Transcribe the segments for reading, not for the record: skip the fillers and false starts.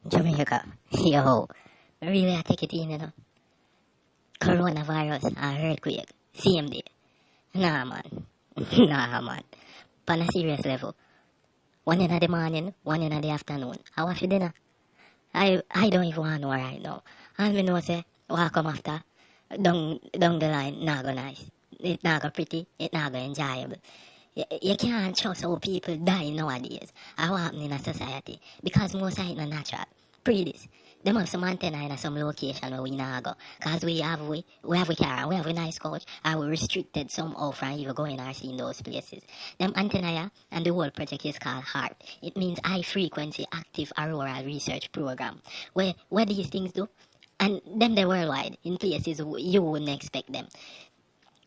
Jamaica, yo, really I take it in, you know. Coronavirus, a earthquake, same day. Nah, man. Nah, man. On a serious level. One in the morning, one in the afternoon. I watch for dinner. I don't even want to know right now. All me know say, what come after, down the line, not go nice. It not go pretty, it not go enjoyable. You can't trust how people die nowadays. How happen in a society. Because most of it not natural. Pre this. Them have some antenna in some location where we not go. Cause we have we car, we have a nice coach, and we restricted somehow from even going or seeing those places. Them antenna yeah, and the whole project is called HARP. It means High Frequency Active Auroral Research Program. Where these things do? And them they worldwide in places you wouldn't expect them.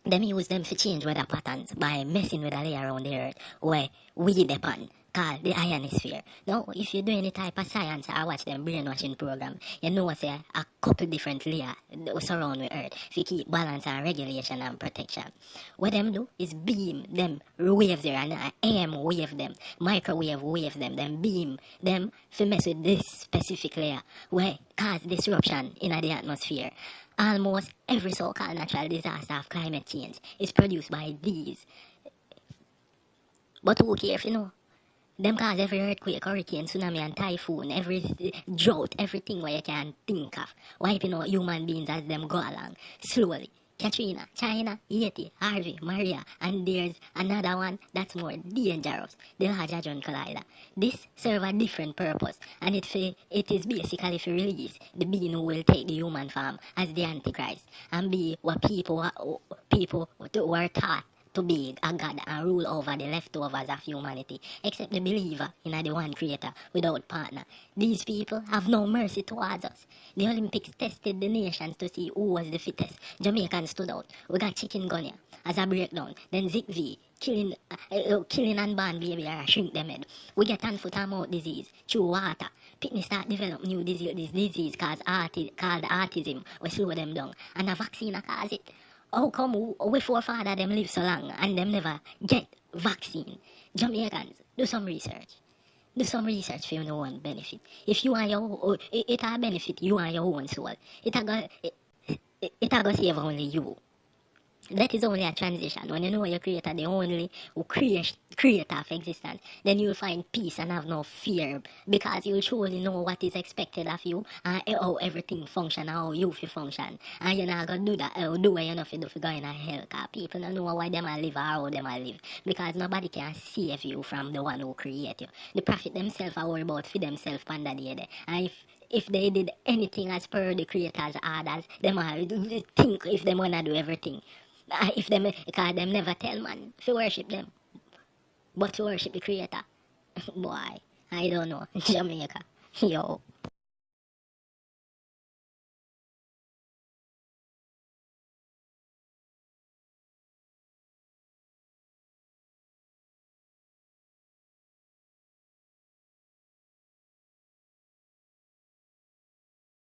Them use them to change weather patterns by messing with a layer around the earth where we depend, called the ionosphere. Now, if you do any type of science or watch them brainwashing program, you know say a couple different layers surround the earth to keep balance and regulation and protection. What them do is beam them waves there and AM wave them, microwave wave them, then beam them to mess with this specific layer where cause disruption in the atmosphere. Almost every so-called natural disaster of climate change is produced by these. But who cares, you know? Them cause every earthquake, hurricane, tsunami, and typhoon, every drought, everything where you can think of. Wiping out human beings as them go along, slowly. Katrina, China, Yeti, Harvey, Maria, and there's another one that's more dangerous, the Large Hadron Collider. This serve a different purpose, and it is basically to release the being who will take the human form as the Antichrist, and be what people were taught to be a god and rule over the leftovers of humanity, except the believer in the one creator without partner. These people have no mercy towards us. The Olympics tested the nations to see who was the fittest. Jamaicans stood out. We got chikungunya as a breakdown. Then Zika, killing unborn baby or shrink them head. We get hand, foot, and mouth disease through water. Pitney start develop new disease, this disease called autism. We slow them down. And a vaccine cause it. How come we forefather them live so long and them never get vaccine? Jamaicans, do some research. Do some research for your own benefit. If you want your it'll benefit you and your own soul. It'll go save only you. That is only a transition. When you know your creator, the only creator of existence, then you'll find peace and have no fear because you truly know what is expected of you and how everything function and how you feel function. And you're not going to do that, do what you're not to do for going to hell because people don't know why them are live or how them are live because nobody can save you from the one who created you. The prophet themselves are worried about for themselves under the day. And if they did anything as per the creator's orders, them are think if they want to do everything. If them, because them never tell man to worship them, but to worship the creator. Boy, I don't know. Jamaica, yo.